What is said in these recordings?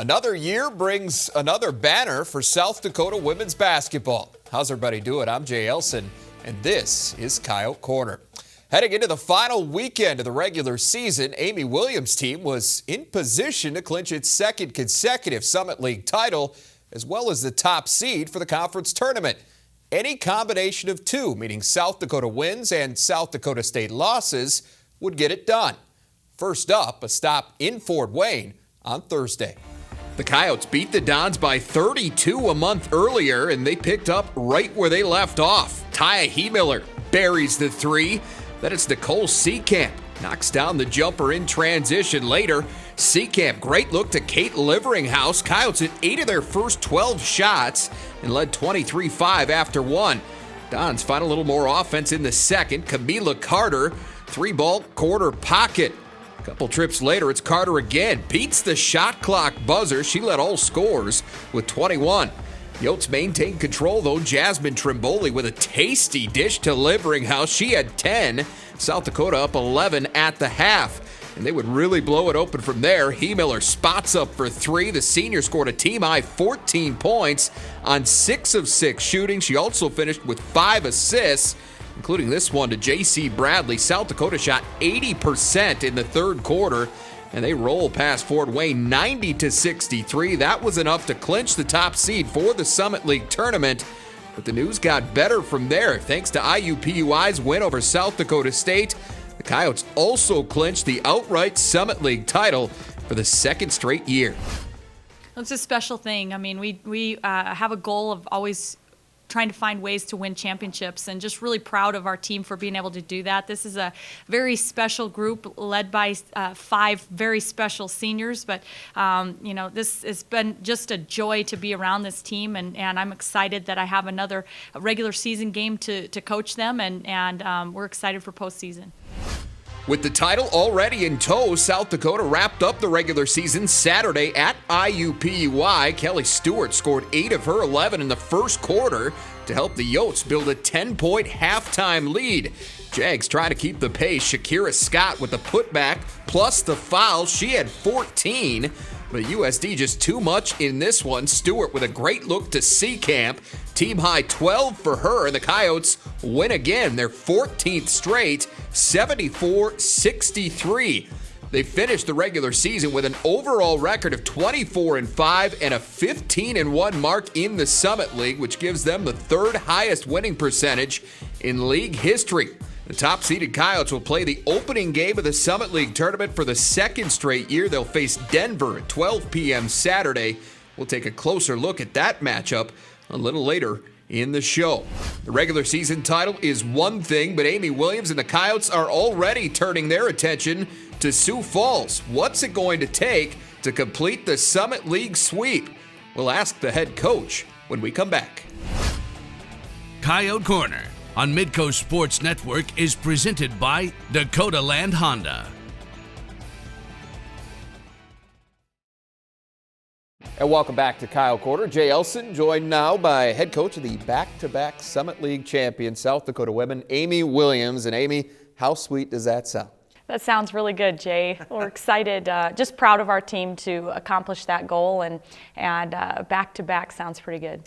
Another year brings another banner for South Dakota women's basketball. How's everybody doing? I'm Jay Elsen, and this is Coyote Corner. Heading into the final weekend of the regular season, Amy Williams' team was in position to clinch its second consecutive Summit League title, as well as the top seed for the conference tournament. Any combination of two, meaning South Dakota wins and South Dakota State losses, would get it done. First up, a stop in Fort Wayne on Thursday. The Coyotes beat the Dons by 32 a month earlier, and they picked up right where they left off. Taya He-Miller buries the three. Then it's Nicole Seekamp. Knocks down the jumper in transition later. Seekamp, great look to Kate Liveringhouse. Coyotes hit 8 of their first 12 shots and led 23-5 after one. Dons find a little more offense in the second. Camila Carter, 3-ball corner pocket. A couple trips later, it's Carter again. Beats the shot clock buzzer. She led all scores with 21. Yotes maintained control, though. Jasmine Trimboli with a tasty dish to Liveringhouse. She had 10. South Dakota up 11 at the half. And they would really blow it open from there. He-Miller spots up for three. The senior scored a team-high 14 points on 6 of 6 shooting. She also finished with 5 assists, including this one to J.C. Bradley. South Dakota shot 80% in the third quarter, and they roll past Fort Wayne 90-63. That was enough to clinch the top seed for the Summit League tournament, but the news got better from there. Thanks to IUPUI's win over South Dakota State, the Coyotes also clinched the outright Summit League title for the second straight year. It's a special thing. I mean, we have a goal of always trying to find ways to win championships, and just really proud of our team for being able to do that. This is a very special group led by 5 very special seniors, but this has been just a joy to be around this team, and I'm excited that I have another regular season game to coach them, and we're excited for postseason. With the title already in tow, South Dakota wrapped up the regular season Saturday at IUPUI. Kelly Stewart scored 8 of her 11 in the first quarter to help the Yotes build a 10-point halftime lead. Jags trying to keep the pace. Shakira Scott with the putback plus the foul. She had 14, but USD just too much in this one. Stewart with a great look to Seekamp. Team high 12 for her, and the Coyotes win again, their 14th straight, 74-63. They finished the regular season with an overall record of 24-5 and a 15-1 mark in the Summit League, which gives them the 3rd highest winning percentage in league history. The top-seeded Coyotes will play the opening game of the Summit League tournament for the 2nd straight year. They'll face Denver at 12 p.m. Saturday. We'll take a closer look at that matchup a little later in the show. The regular season title is one thing, but Amy Williams and the Coyotes are already turning their attention to Sioux Falls. What's it going to take to complete the Summit League sweep? We'll ask the head coach when we come back. Coyote Corner on Midco Sports Network is presented by Dakota Land Honda. And welcome back to Coyote Corner. Jay Elsen, joined now by head coach of the back-to-back Summit League champion South Dakota women, Amy Williams. And Amy, how sweet does that sound? That sounds really good, Jay. We're excited, just proud of our team to accomplish that goal, and back-to-back sounds pretty good.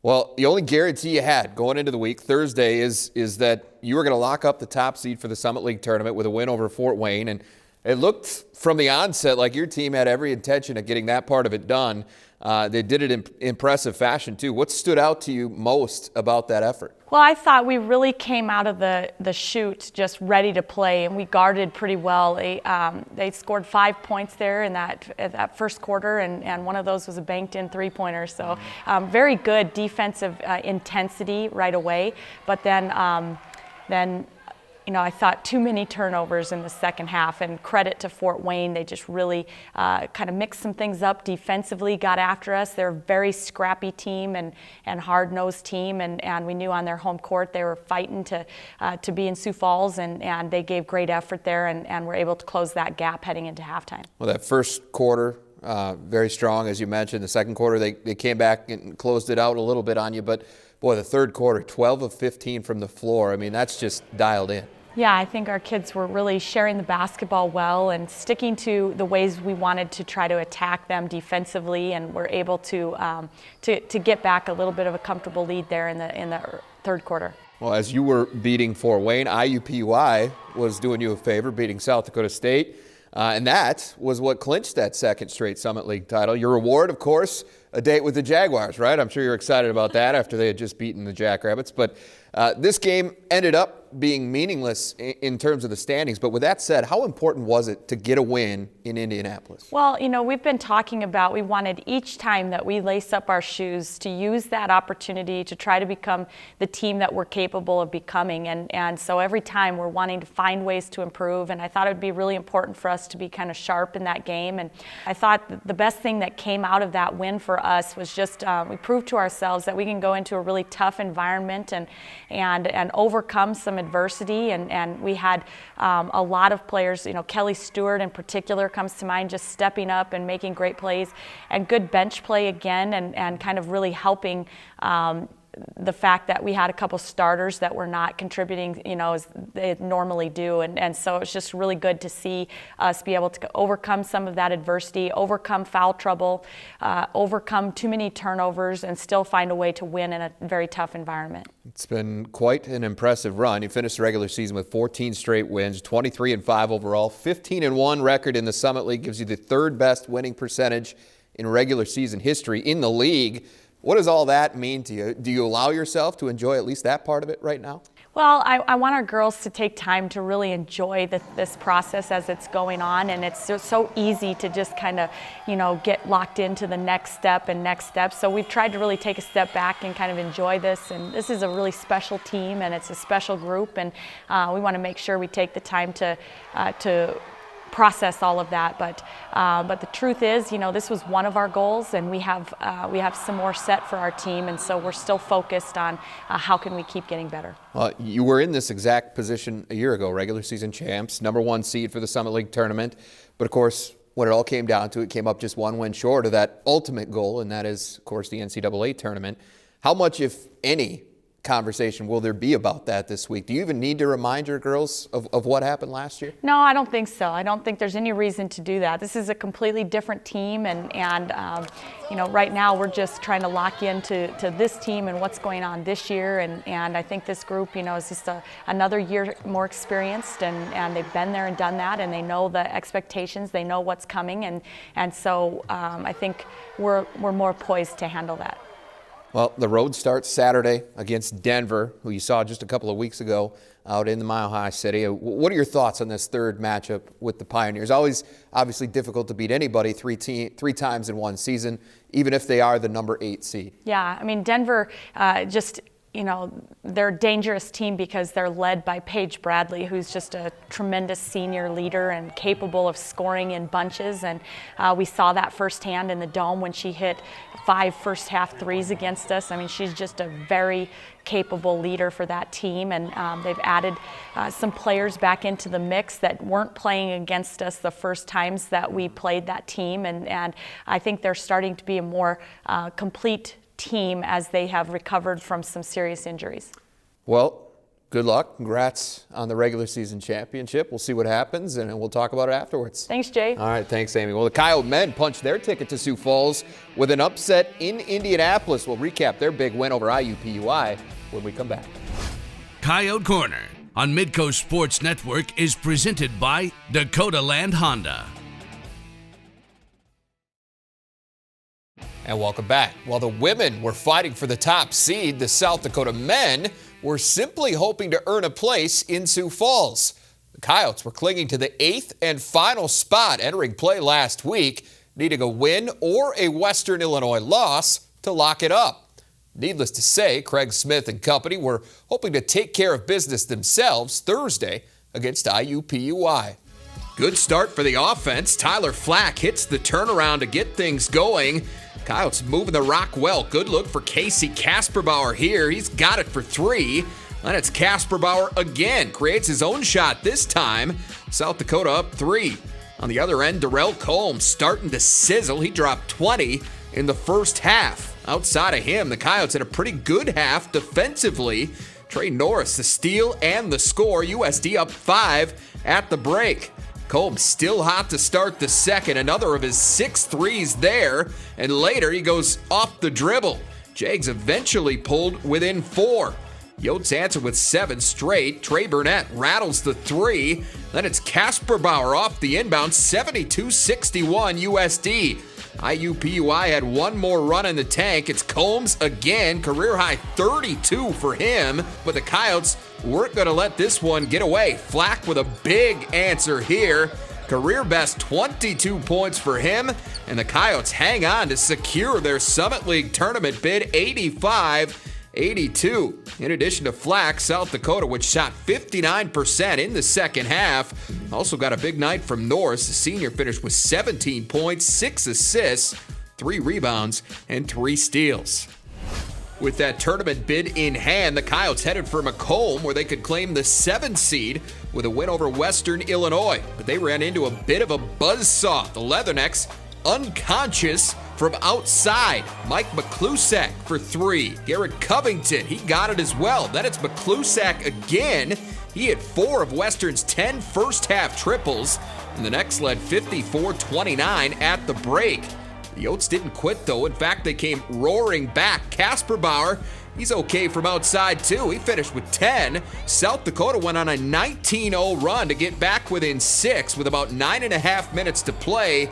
Well, the only guarantee you had going into the week, Thursday, is that you were going to lock up the top seed for the Summit League tournament with a win over Fort Wayne. And it looked from the onset like your team had every intention of getting that part of it done. They did it in impressive fashion, too. What stood out to you most about that effort? Well, I thought we really came out of the chute just ready to play, and we guarded pretty well. They scored 5 points there in that first quarter, and one of those was a banked-in three-pointer. So very good defensive intensity right away. But then I thought too many turnovers in the second half, and credit to Fort Wayne. They just really kind of mixed some things up defensively, got after us. They're a very scrappy team and hard-nosed team, and we knew on their home court they were fighting to be in Sioux Falls, and they gave great effort there and were able to close that gap heading into halftime. Well, that first quarter, very strong, as you mentioned. The second quarter, they came back and closed it out a little bit on you, but boy, the third quarter, 12 of 15 from the floor. I mean, that's just dialed in. Yeah, I think our kids were really sharing the basketball well and sticking to the ways we wanted to try to attack them defensively, and were able to get back a little bit of a comfortable lead there in the third quarter. Well, as you were beating Fort Wayne, IUPUI was doing you a favor, beating South Dakota State, and that was what clinched that second straight Summit League title. Your reward, of course, a date with the Jaguars, right? I'm sure you're excited about that after they had just beaten the Jackrabbits, but this game ended up being meaningless in terms of the standings. But with that said, how important was it to get a win in Indianapolis? Well, we've been talking about, we wanted each time that we lace up our shoes to use that opportunity to try to become the team that we're capable of becoming. And so every time we're wanting to find ways to improve. And I thought it would be really important for us to be kind of sharp in that game. And I thought the best thing that came out of that win for us was just we proved to ourselves that we can go into a really tough environment and overcome some adversity, and we had a lot of players, Kelly Stewart in particular comes to mind, just stepping up and making great plays, and good bench play again, and kind of really helping the fact that we had a couple starters that were not contributing, as they normally do. And so it's just really good to see us be able to overcome some of that adversity, overcome foul trouble, overcome too many turnovers, and still find a way to win in a very tough environment. It's been quite an impressive run. You finished the regular season with 14 straight wins, 23-5 overall, 15-1 record in the Summit League, gives you the third best winning percentage in regular season history in the league. What does all that mean to you? Do you allow yourself to enjoy at least that part of it right now? Well, I want our girls to take time to really enjoy this process as it's going on, and it's so easy to just kind of, get locked into the next step. So we've tried to really take a step back and kind of enjoy this, and this is a really special team, and it's a special group, and we want to make sure we take the time to process all of that, but the truth is, this was one of our goals, and we have some more set for our team, and so we're still focused on how can we keep getting better. You were in this exact position a year ago, regular season champs, number 1 seed for the Summit League tournament, but of course, when it all came down to it, came up just one win short of that ultimate goal, and that is, of course, the NCAA tournament. How much, if any, conversation will there be about that this week? Do you even need to remind your girls of what happened last year? No, I don't think so. I don't think there's any reason to do that. This is a completely different team, and right now we're just trying to lock into this team and what's going on this year, and I think this group, is just another year more experienced, and they've been there and done that, and they know the expectations, they know what's coming, and so I think we're more poised to handle that. Well, the road starts Saturday against Denver, who you saw just a couple of weeks ago out in the Mile High City. What are your thoughts on this third matchup with the Pioneers? Always obviously difficult to beat anybody three times in one season, even if they are the number 8 seed. Yeah, I mean, Denver they're a dangerous team because they're led by Paige Bradley, who's just a tremendous senior leader and capable of scoring in bunches. And we saw that firsthand in the Dome when she hit 5 first-half threes against us. I mean, she's just a very capable leader for that team. And they've added some players back into the mix that weren't playing against us the first times that we played that team. And I think they're starting to be a more complete team as they have recovered from some serious injuries. Well, good luck. Congrats on the regular season championship. We'll see what happens, and we'll talk about it afterwards. Thanks, Jay. All right, thanks, Amy. Well, the Coyote men punched their ticket to Sioux Falls with an upset in Indianapolis. We'll recap their big win over IUPUI when we come back. Coyote Corner on Midco Sports Network is presented by Dakota Land Honda. And welcome back. While the women were fighting for the top seed, the South Dakota men were simply hoping to earn a place in Sioux Falls. The Coyotes were clinging to the 8th and final spot entering play last week, needing a win or a Western Illinois loss to lock it up. Needless to say, Craig Smith and company were hoping to take care of business themselves Thursday against IUPUI. Good start for the offense. Tyler Flack hits the turnaround to get things going. Coyotes moving the rock well. Good look for Casey Kasperbauer here. He's got it for 3. Then it's Kasperbauer again. Creates his own shot this time. South Dakota up 3. On the other end, Darrell Combs starting to sizzle. He dropped 20 in the first half. Outside of him, the Coyotes had a pretty good half defensively. Trey Norris, the steal and the score. USD up 5 at the break. Combs still hot to start the second. Another of his 6 threes there. And later he goes off the dribble. Jags eventually pulled within 4. Yote's answer with 7 straight. Trey Burnett rattles the 3. Then it's Casper Bauer off the inbound, 72-61 USD. IUPUI had one more run in the tank. It's Combs again, career high 32 for him. But the Coyotes weren't going to let this one get away. Flack with a big answer here. Career best 22 points for him. And the Coyotes hang on to secure their Summit League tournament bid, 85-82. In addition to Flack, South Dakota, which shot 59% in the second half, also got a big night from Norris. The senior finished with 17 points, 6 assists, 3 rebounds, and 3 steals. With that tournament bid in hand, the Coyotes headed for Macomb, where they could claim the 7th seed with a win over Western Illinois. But they ran into a bit of a buzzsaw. The Leathernecks unconscious from outside. Mike McClusack for 3. Garrett Covington, he got it as well. Then it's McClusack again. He hit 4 of Western's 10 first-half triples, and the Necks led 54-29 at the break. The Yotes didn't quit, though. In fact, they came roaring back. Casper Bauer, he's okay from outside, too. He finished with 10. South Dakota went on a 19-0 run to get back within 6 with about 9.5 minutes to play,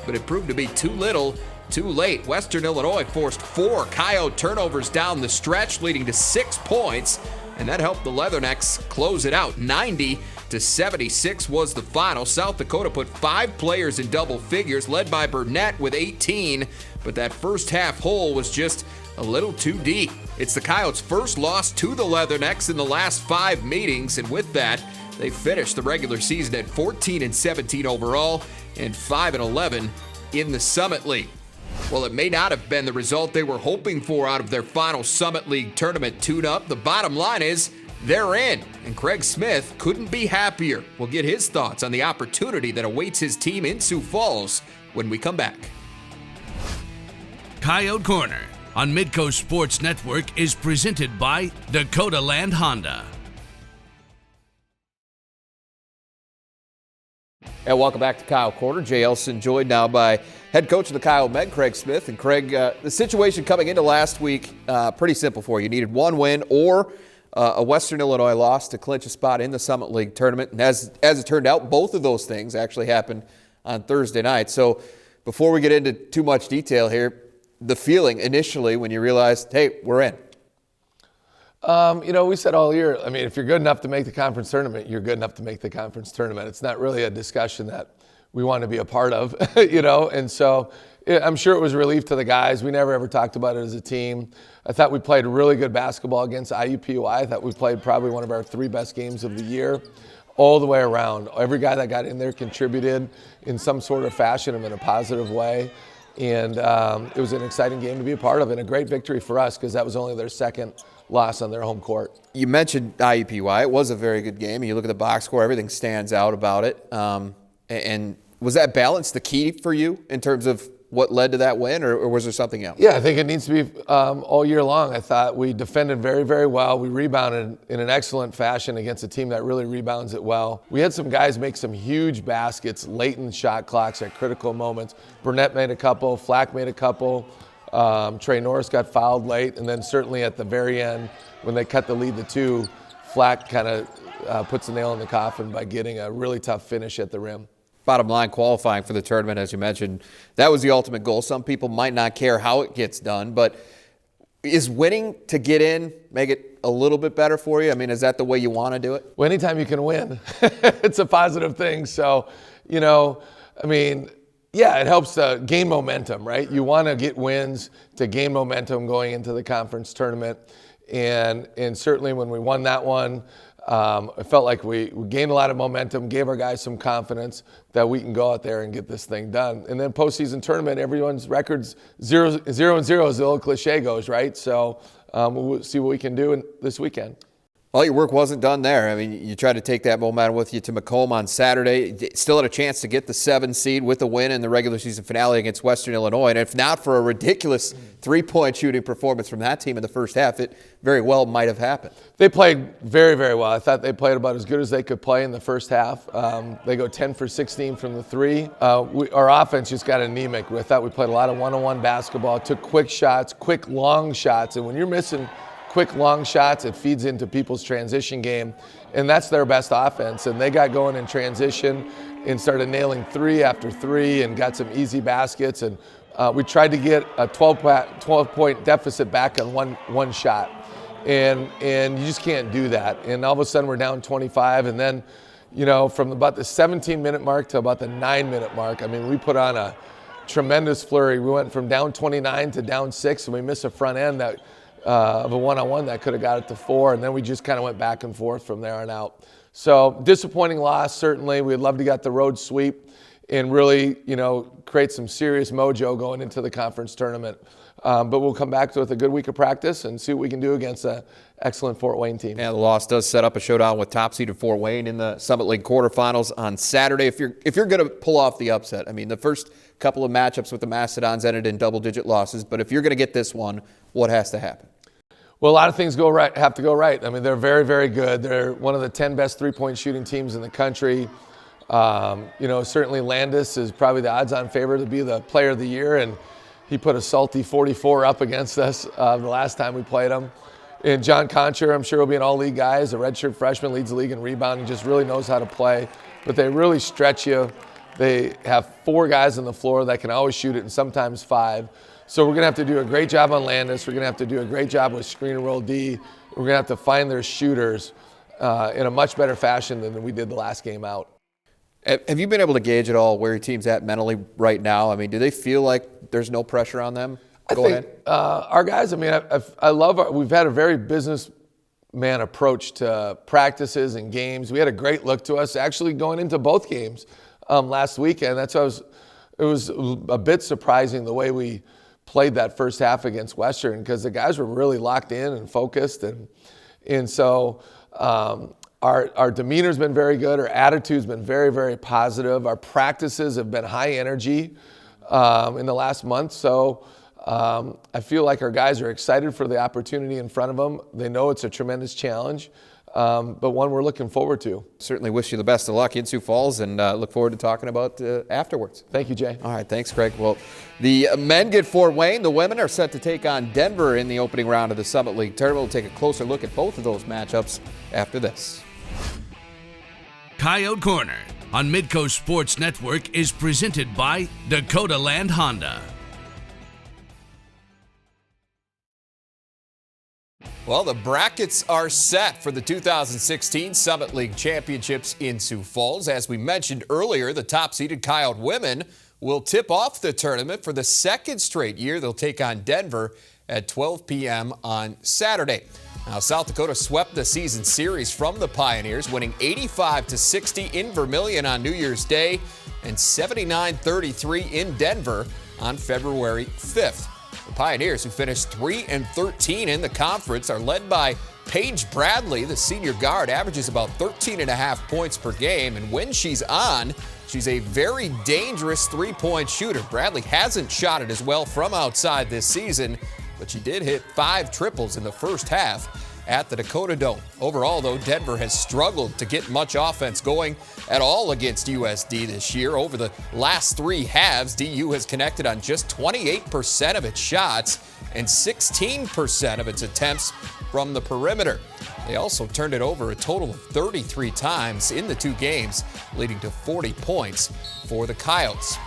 but it proved to be too little, too late. Western Illinois forced 4 Coyote turnovers down the stretch, leading to 6 points, and that helped the Leathernecks close it out. 90-76 was the final. South Dakota put 5 players in double figures, led by Burnett with 18, but that first half hole was just a little too deep. It's the Coyotes' first loss to the Leathernecks in the last 5 meetings, and with that, they finished the regular season at 14-17 overall and 5-11 in the Summit League. Well, it may not have been the result they were hoping for out of their final Summit League tournament tune-up. The bottom line is they're in, and Craig Smith couldn't be happier. We'll get his thoughts on the opportunity that awaits his team in Sioux Falls when we come back. Coyote Corner on Midco Sports Network is presented by Dakota Land Honda. And welcome back to Coyote Corner. Jay Elsen joined now by head coach of the Coyote men, Craig Smith. And Craig, the situation coming into last week, pretty simple for you. You needed one win or a Western Illinois loss to clinch a spot in the Summit League tournament. And as it turned out, both of those things actually happened on Thursday night. So before we get into too much detail here, the feeling initially when you realized, hey, we're in. We said all year, if you're good enough to make the conference tournament, you're good enough to make the conference tournament. It's not really a discussion that we want to be a part of, and so I'm sure it was a relief to the guys. We never ever talked about it as a team. I thought we played really good basketball against IUPUI. I thought we played probably one of our 3 best games of the year all the way around. Every guy that got in there contributed in some sort of fashion and in a positive way. And it was an exciting game to be a part of and a great victory for us because that was only their second loss on their home court. You mentioned IUPUI. It was a very good game. You look at the box score, everything stands out about it. And was that balance the key for you in terms of what led to that win, or was there something else? Yeah, I think it needs to be all year long. I thought we defended very, very well. We rebounded in an excellent fashion against a team that really rebounds it well. We had some guys make some huge baskets late in shot clocks at critical moments. Burnett made a couple. Flack made a couple. Trey Norris got fouled late, and then certainly at the very end, when they cut the lead to 2, Flack kind of puts a nail in the coffin by getting a really tough finish at the rim. Bottom line, qualifying for the tournament, as you mentioned, that was the ultimate goal. Some people might not care how it gets done, but is winning to get in, make it a little bit better for you? Is that the way you want to do it? Well, anytime you can win, it's a positive thing. So, yeah, it helps to gain momentum, right? You want to get wins to gain momentum going into the conference tournament. And certainly when we won that one, it felt like we gained a lot of momentum, gave our guys some confidence that we can go out there and get this thing done. And then postseason tournament, everyone's record's 0-0, as the old cliche goes, right? So we'll see what we can do this weekend. Well, your work wasn't done there. I mean, you tried to take that momentum with you to Macomb on Saturday. Still had a chance to get the 7 seed with a win in the regular season finale against Western Illinois. And if not for a ridiculous three-point shooting performance from that team in the first half, it very well might have happened. They played very, very well. I thought they played about as good as they could play in the first half. They go 10 for 16 from the three. Our offense just got anemic. I thought we played a lot of one-on-one basketball, took quick shots, quick long shots. And when you're missing quick long shots, it feeds into people's transition game, and that's their best offense. And they got going in transition and started nailing 3 after 3 and got some easy baskets. And we tried to get a 12-point deficit back on one shot, and you just can't do that. And all of a sudden we're down 25, and then from about the 17-minute mark to about the 9-minute mark, I mean, we put on a tremendous flurry. We went from down 29 to down 6, and we missed a front end that of a one-on-one that could have got it to 4, and then we just kind of went back and forth from there on out. So disappointing loss, certainly. We'd love to get the road sweep and really, create some serious mojo going into the conference tournament. But we'll come back with a good week of practice and see what we can do against an excellent Fort Wayne team. Yeah, the loss does set up a showdown with top-seeded Fort Wayne in the Summit League quarterfinals on Saturday. If you're going to pull off the upset, I mean, the first couple of matchups with the Mastodons ended in double-digit losses, but if you're going to get this one, what has to happen? Well, a lot of things have to go right. I mean, they're very, very good. They're one of the 10 best three-point shooting teams in the country. Certainly Landis is probably the odds-on favorite to be the player of the year, and he put a salty 44 up against us the last time we played him. And John Concher, I'm sure, will be an all-league guy. He's a redshirt freshman, leads the league in rebounding, just really knows how to play. But they really stretch you. They have 4 guys on the floor that can always shoot it, and sometimes 5. So we're going to have to do a great job on Landis. We're going to have to do a great job with screen and roll D. We're going to have to find their shooters in a much better fashion than we did the last game out. Have you been able to gauge at all where your team's at mentally right now? I mean, do they feel like there's no pressure on them? Go ahead. Our guys, I mean, I love we've had a very businessman approach to practices and games. We had a great look to us actually going into both games last weekend. It was a bit surprising the way we played that first half against Western, because the guys were really locked in and focused, and so our demeanor's been very good. Our attitude's been very, very positive. Our practices have been high energy in the last month. So I feel like our guys are excited for the opportunity in front of them. They know it's a tremendous challenge, but one we're looking forward to. Certainly wish you the best of luck in Sioux Falls, and look forward to talking about afterwards. Thank you, Jay. All right, thanks, Craig. Well, the men get Fort Wayne. The women are set to take on Denver in the opening round of the Summit League Tournament. We'll take a closer look at both of those matchups after this. Coyote Corner on Midco Sports Network is presented by Dakota Land Honda. Well, the brackets are set for the 2016 Summit League Championships in Sioux Falls. As we mentioned earlier, the top-seeded Coyote women will tip off the tournament for the second straight year. They'll take on Denver at 12 p.m. on Saturday. Now, South Dakota swept the season series from the Pioneers, winning 85-60 in Vermillion on New Year's Day and 79-33 in Denver on February 5th. The Pioneers, who finished 3-13 in the conference, are led by Paige Bradley. The senior guard averages about 13.5 points per game, and when she's on, she's a very dangerous three-point shooter. Bradley hasn't shot it as well from outside this season, but she did hit 5 triples in the first half at the Dakota Dome. Overall, though, Denver has struggled to get much offense going at all against USD this year. Over the last 3 halves, DU has connected on just 28% of its shots and 16% of its attempts from the perimeter. They also turned it over a total of 33 times in the 2 games, leading to 40 points for the Coyotes.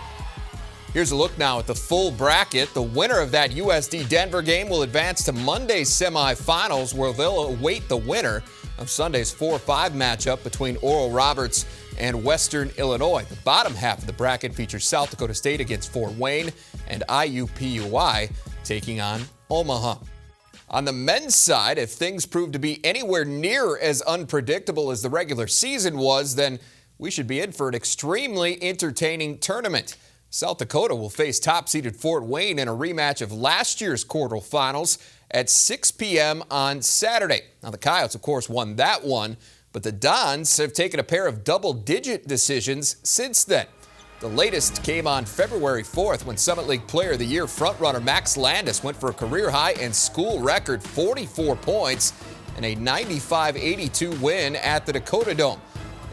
Here's a look now at the full bracket. The winner of that USD Denver game will advance to Monday's semifinals, where they'll await the winner of Sunday's 4-5 matchup between Oral Roberts and Western Illinois. The bottom half of the bracket features South Dakota State against Fort Wayne and IUPUI taking on Omaha. On the men's side, if things prove to be anywhere near as unpredictable as the regular season was, then we should be in for an extremely entertaining tournament. South Dakota will face top-seeded Fort Wayne in a rematch of last year's quarterfinals at 6 p.m. on Saturday. Now, the Coyotes, of course, won that one, but the Dons have taken a pair of double-digit decisions since then. The latest came on February 4th when Summit League Player of the Year frontrunner Max Landis went for a career-high and school record 44 points and a 95-82 win at the Dakota Dome.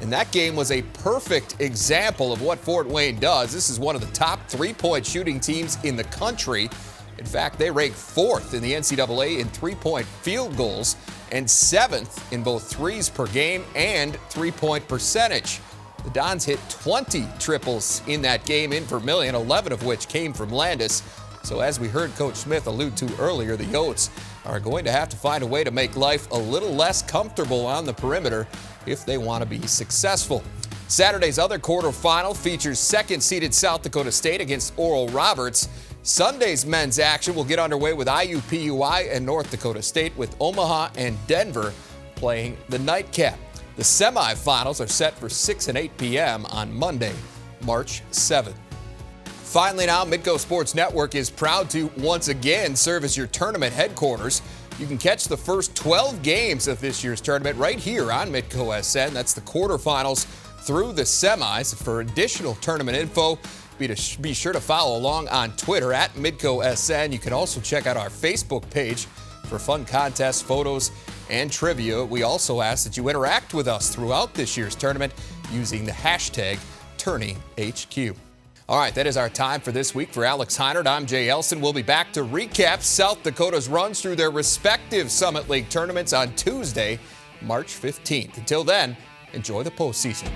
And that game was a perfect example of what Fort Wayne does. This is one of the top three-point shooting teams in the country. In fact, they rank 4th in the NCAA in three-point field goals and 7th in both threes per game and three-point percentage. The Dons hit 20 triples in that game in Vermillion, 11 of which came from Landis. So as we heard Coach Smith allude to earlier, the Yotes are going to have to find a way to make life a little less comfortable on the perimeter if they want to be successful. Saturday's other quarterfinal features second-seeded South Dakota State against Oral Roberts. Sunday's men's action will get underway with IUPUI and North Dakota State, with Omaha and Denver playing the nightcap. The semifinals are set for 6 and 8 p.m. on Monday, March 7th. Finally now, Midco Sports Network is proud to once again serve as your tournament headquarters. You can catch the first 12 games of this year's tournament right here on Midco SN. That's the quarterfinals through the semis. For additional tournament info, be sure to follow along on Twitter at Midco SN. You can also check out our Facebook page for fun contests, photos, and trivia. We also ask that you interact with us throughout this year's tournament using the hashtag TourneyHQ. All right, that is our time for this week. For Alex Heinert, I'm Jay Elsen. We'll be back to recap South Dakota's runs through their respective Summit League tournaments on Tuesday, March 15th. Until then, enjoy the postseason.